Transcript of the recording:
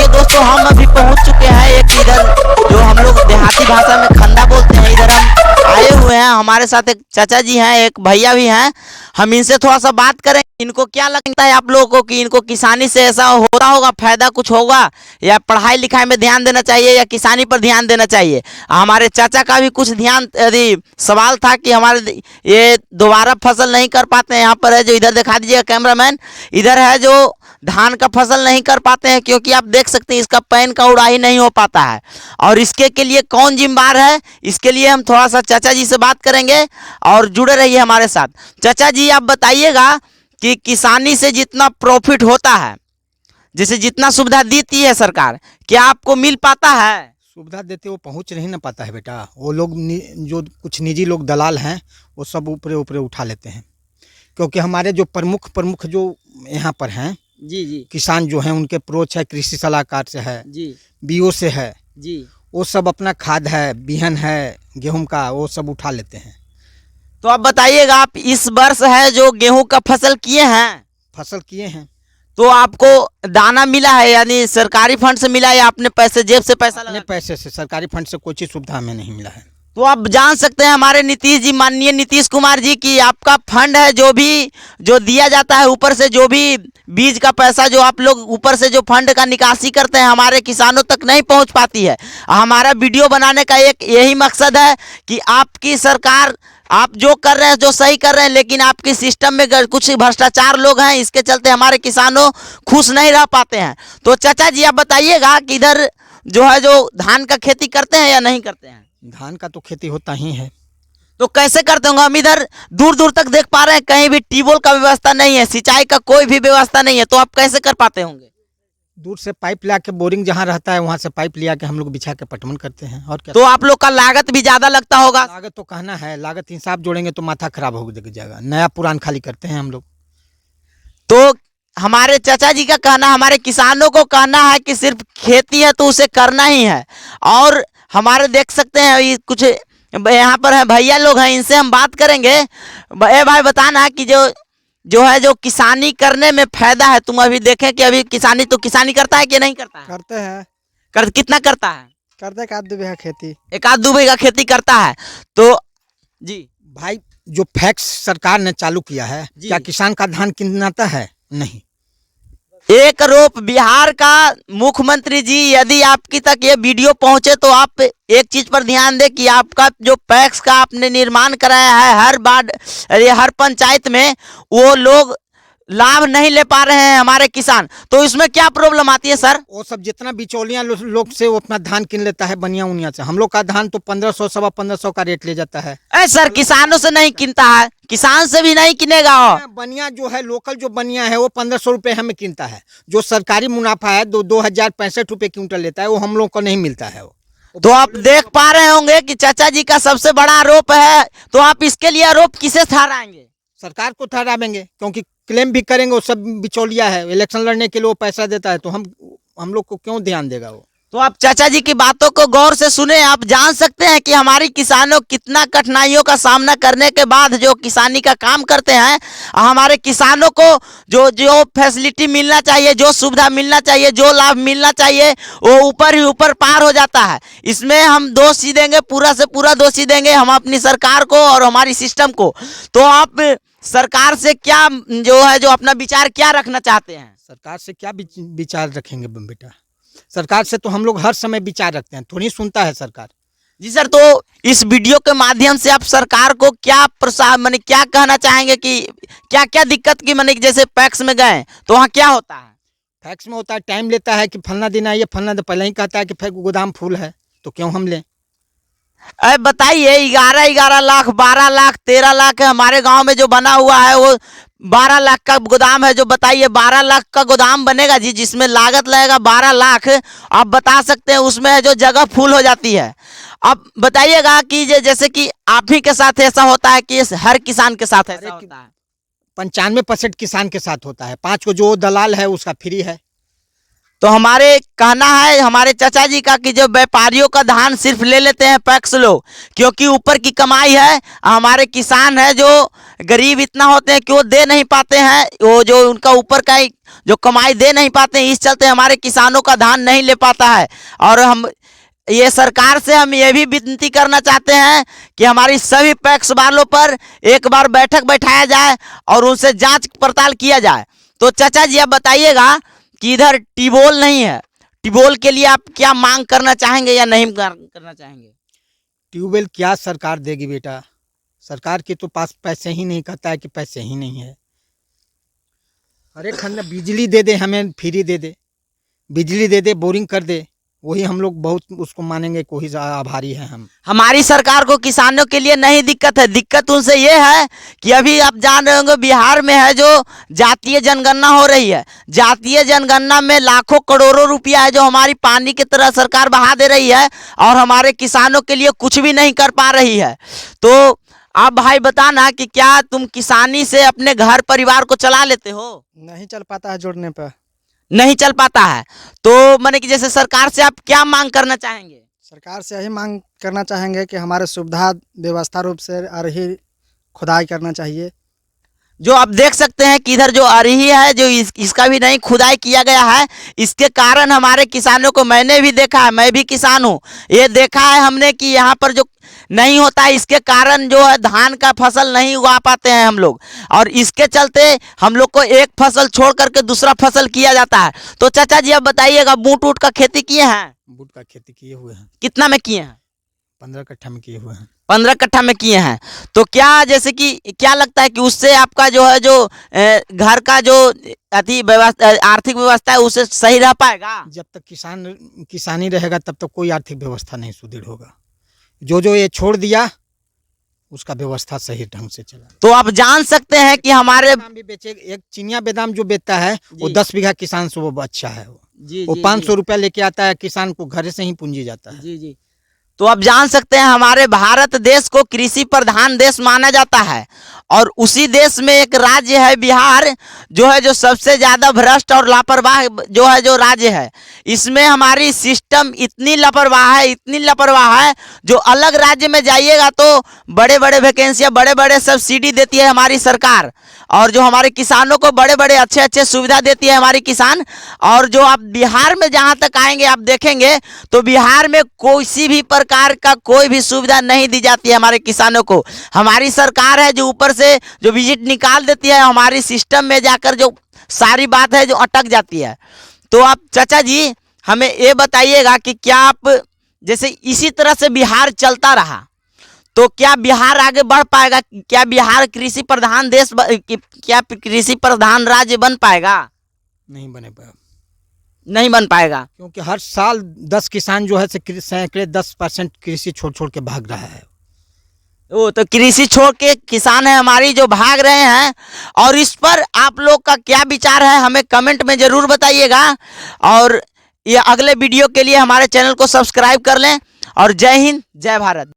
दोस्तों हम अभी पहुंच चुके हैं एक इधर जो हम लोग देहाती भाषा में खंदा बोलते हैं। इधर हम आए हुए हैं, हमारे साथ एक चाचा जी हैं, एक भैया भी हैं। हम इनसे थोड़ा सा बात करें, इनको क्या लगता है आप लोगों को कि इनको किसानी से ऐसा होता होगा, फायदा कुछ होगा, या पढ़ाई लिखाई में ध्यान देना चाहिए या किसानी पर ध्यान देना चाहिए। हमारे चाचा का भी कुछ ध्यान यदि सवाल था कि हमारे ये दोबारा फसल नहीं कर पाते हैं। यहाँ पर है जो इधर दिखा दीजिएगा कैमरामैन, इधर है जो धान का फसल नहीं कर पाते हैं क्योंकि आप देख सकते हैं इसका पैन का उड़ाई नहीं हो पाता है। और इसके के लिए कौन जिम्मेदार है, इसके लिए हम थोड़ा सा चाचा जी से बात करेंगे और जुड़े रहिए हमारे साथ। चाचा जी आप बताइएगा कि किसानी से जितना प्रॉफिट होता है, जैसे जितना सुविधा देती है सरकार, क्या आपको मिल पाता है? सुविधा देते वो पहुंच नहीं ना पाता है बेटा। वो लोग जो कुछ निजी लोग दलाल हैं वो सब ऊपरे ऊपरे उठा लेते हैं, क्योंकि हमारे जो प्रमुख जो यहाँ पर हैं जी जी किसान जो हैं उनके अप्रोच है कृषि सलाहकार से है जी बीओ से है जी, वो सब अपना खाद है, बिहन है गेहूं का, वो सब उठा लेते हैं। तो आप बताइएगा, आप इस वर्ष है जो गेहूं का फसल किए हैं, फसल किए हैं तो आपको दाना मिला है यानी सरकारी फंड से मिला है या अपने पैसे जेब से पैसा अपने लगा? पैसे से, सरकारी फंड से कोई चीज़ सुविधा हमें नहीं मिला है। तो आप जान सकते हैं हमारे नीतीश जी, माननीय नीतीश कुमार जी, की आपका फंड है जो दिया जाता है ऊपर से, जो भी बीज का पैसा जो आप लोग ऊपर से जो फंड का निकासी करते हैं हमारे किसानों तक नहीं पहुंच पाती है। हमारा वीडियो बनाने का एक यही मकसद है कि आपकी सरकार, आप जो कर रहे हैं जो सही कर रहे हैं, लेकिन आपकी सिस्टम में कुछ भ्रष्टाचार लोग हैं, इसके चलते हमारे किसानों खुश नहीं रह पाते हैं। तो चाचा जी आप बताइएगा कि इधर जो है जो धान का खेती करते हैं या नहीं करते हैं? धान का तो खेती होता ही है। तो कैसे करते होंगे? हम इधर दूर दूर तक देख पा रहे हैं कहीं भी ट्यूबवेल का व्यवस्था नहीं है, सिंचाई का कोई भी व्यवस्था नहीं है, तो आप कैसे कर पाते होंगे? दूर से पाइप ला के, बोरिंग जहाँ रहता है वहाँ से पाइप लिया के हम लोग बिछा के पटवन करते हैं। और क्या? तो आप लोग का लागत भी ज्यादा लगता होगा। लागत तो कहना है, लागत हिसाब जोड़ेंगे तो माथा खराब हो जाएगा। नया पुरान खाली करते हैं हम लोग। तो हमारे चाचा जी का कहना, हमारे किसानों को कहना है कि सिर्फ खेती है तो उसे करना ही है। और हमारे देख सकते हैं ये कुछ यहाँ पर है भैया लोग हैं, इनसे हम बात करेंगे। भाई बताना कि जो है जो किसानी करने में फायदा है, तुम अभी देखें कि अभी किसानी करता है कि नहीं करता है? करते हैं। कितना करता है? करते एक आध दो बीघा खेती, एक आध दो बीघा खेती करता है। तो जी भाई जो फैक्स सरकार ने चालू किया है, क्या किसान का धान किनाता है? नहीं। एक आरोप बिहार का मुख्यमंत्री जी, यदि आपकी तक ये वीडियो पहुंचे तो आप एक चीज पर ध्यान दें कि आपका जो पैक्स का आपने निर्माण कराया है हर पंचायत में, वो लोग लाभ नहीं ले पा रहे हैं हमारे किसान। तो इसमें क्या प्रॉब्लम आती है सर? वो सब जितना बिचौलियां लोग से वो अपना धान किन लेता है बनिया उनिया से। हम लोग का धान तो 1500 सवा 1500 का रेट ले जाता है। सर किसानों से नहीं किनता है, किसान से भी नहीं किनेगा। बनिया जो है, लोकल जो बनिया है वो 1500 रुपये हमें किनता है। जो सरकारी मुनाफा है 2065 रुपये क्विंटल लेता है, वो हम लोग को नहीं मिलता है। वो तो आप देख पा रहे होंगे कि चाचा जी का सबसे बड़ा आरोप है, तो आप इसके लिए आरोप किसे ठहराएंगे? सरकार को ठहराएंगे, क्योंकि क्लेम भी करेंगे। वो सब बिचौलिया है, इलेक्शन लड़ने के लिए वो पैसा देता है, तो हम लोग को क्यों ध्यान देगा वो? तो आप चाचा जी की बातों को गौर से सुने, आप जान सकते हैं कि हमारी किसानों कितना कठिनाइयों का सामना करने के बाद जो किसानी का काम करते हैं। हमारे किसानों को जो फैसिलिटी मिलना चाहिए, जो सुविधा मिलना चाहिए, जो लाभ मिलना चाहिए, वो ऊपर ही ऊपर पार हो जाता है। इसमें हम दोष ही देंगे, पूरा से पूरा दोष ही देंगे हम अपनी सरकार को और हमारी सिस्टम को। तो आप सरकार से क्या जो अपना विचार क्या रखना चाहते हैं? सरकार से क्या विचार रखेंगे बेटा? सरकार से तो हम लोग हर समय विचार रखते हैं, थोड़ी सुनता है सरकार। जी सर, तो इस वीडियो के माध्यम से आप सरकार को क्या क्या कहना चाहेंगे कि क्या क्या दिक्कत की, जैसे पैक्स में गए तो वहाँ क्या होता है? फैक्स में होता है, टाइम लेता है कि फलना दिन आइए, फलना दिन पहले ही कहता है कि गोदाम फूल है, तो क्यों हम लें? अरे बताइए, 11 लाख 12 लाख 13 लाख है हमारे गांव में जो बना हुआ है, वो 12 लाख का गोदाम है। जो बताइए 12 लाख का गोदाम बनेगा जी, जिसमें लागत लगेगा 12 लाख। आप बता सकते हैं उसमें जो जगह फुल हो जाती है। अब बताइएगा कि जैसे कि आप ही के साथ ऐसा होता है कि हर किसान के साथ ऐसा होता है? 95% किसान के साथ होता है। 5 को जो दलाल है उसका फ्री है। तो हमारे कहना है हमारे चाचा जी का कि जो व्यापारियों का धान सिर्फ ले लेते हैं पैक्स लोग, क्योंकि ऊपर की कमाई है। हमारे किसान है जो गरीब इतना होते हैं कि वो दे नहीं पाते हैं, वो जो उनका ऊपर का जो कमाई दे नहीं पाते हैं, इस चलते हमारे किसानों का धान नहीं ले पाता है। और हम ये सरकार से हम ये भी विनती करना चाहते हैं कि हमारी सभी पैक्स वालों पर एक बार बैठक बैठाया जाए और उनसे जांच पड़ताल किया जाए। तो चाचा जी आप बताइएगा कि इधर ट्यूबवेल नहीं है, ट्यूबवेल के लिए आप क्या मांग करना चाहेंगे या नहीं करना चाहेंगे? ट्यूबवेल क्या सरकार देगी बेटा, सरकार के तो पास पैसे ही नहीं, कहता है कि पैसे ही नहीं है। अरे खन्ना बिजली दे दे, हमें फ्री दे दे, बिजली दे दे, बोरिंग कर दे, वही हम लोग बहुत उसको मानेंगे, कोई आभारी है हम। हमारी सरकार को किसानों के लिए नहीं दिक्कत है, दिक्कत उनसे ये है कि अभी आप जान रहे होंगे बिहार में है जो जातीय जनगणना हो रही है। जातीय जनगणना में लाखों करोड़ों रुपया है जो हमारी पानी की तरह सरकार बहा दे रही है और हमारे किसानों के लिए कुछ भी नहीं कर पा रही है। तो आप भाई बताना कि क्या तुम किसानी से अपने घर परिवार को चला लेते हो? नहीं चल पाता है जोड़ने पर। नहीं चल पाता है। तो माने कि जैसे सरकार से आप क्या मांग करना चाहेंगे? सरकार से यही मांग करना चाहेंगे कि हमारे सुविधा व्यवस्था रूप से अरही खुदाई करना चाहिए। जो आप देख सकते हैं कि इधर जो अरही है जो इसका भी नहीं खुदाई किया गया है, इसके कारण हमारे किसानों को, मैंने भी देखा है, मैं भी किसान हूँ, ये देखा है हमने कि यहाँ पर जो नहीं होता है इसके कारण जो है धान का फसल नहीं उगा पाते हैं हम लोग, और इसके चलते हम लोग को एक फसल छोड़ करके दूसरा फसल किया जाता है। तो चाचा जी आप बताइएगा, बूट वूट का खेती किए हैं? बूट का खेती किए हुए हैं। कितना में किए हैं? 15 कट्ठा में किए हुए हैं। 15 कट्ठा में किए हैं। तो क्या जैसे कि क्या लगता है कि उससे आपका जो है जो घर का जो अति व्यवस्था, आर्थिक व्यवस्था है, उससे सही रह पाएगा? जब तक किसानी रहेगा तब तक कोई आर्थिक व्यवस्था नहीं सुदृढ़ होगा। जो ये छोड़ दिया उसका व्यवस्था सही ढंग से चला। तो आप जान सकते हैं कि हमारे बादाम भी बेचे, एक चिनिया बादाम जो बेचता है वो 10 बीघा किसान से वो अच्छा है, जी वो 500 रुपया लेके आता है, किसान को घर से ही पूंजी जाता है। जी। तो आप जान सकते हैं हमारे भारत देश को कृषि प्रधान देश माना जाता है, और उसी देश में एक राज्य है बिहार, जो है जो सबसे ज़्यादा भ्रष्ट और लापरवाह जो है जो राज्य है। इसमें हमारी सिस्टम इतनी लापरवाह है, इतनी लापरवाह है, जो अलग राज्य में जाइएगा तो बड़े बड़े वैकेंसियाँ, बड़े बड़े सब्सिडी देती है हमारी सरकार, और जो हमारे किसानों को बड़े बड़े अच्छे अच्छे सुविधा देती है हमारी किसान। और जो आप बिहार में जहाँ तक आएंगे आप देखेंगे तो बिहार में किसी भी प्रकार का कोई भी सुविधा नहीं दी जाती है हमारे किसानों को। हमारी सरकार है जो ऊपर से जो विजिट निकाल देती है, हमारी सिस्टम में जाकर जो सारी बात है जो अटक जाती है। तो आप चाचा जी हमें ये बताइएगा कि क्या आप जैसे इसी तरह से बिहार चलता रहा तो क्या बिहार आगे बढ़ पाएगा? क्या बिहार कृषि प्रधान देश क्या कृषि प्रधान राज्य बन पाएगा? नहीं बने पाएगा। नहीं बन पाएगा, क्योंकि हर साल 10 किसान जो है सैकड़े 10% कृषि छोड़ के भाग रहा है। वो तो कृषि छोड़ के किसान है हमारी जो भाग रहे हैं। और इस पर आप लोग का क्या विचार है हमें कमेंट में जरूर बताइएगा। और ये अगले वीडियो के लिए हमारे चैनल को सब्सक्राइब कर लें। और जय हिंद, जय भारत।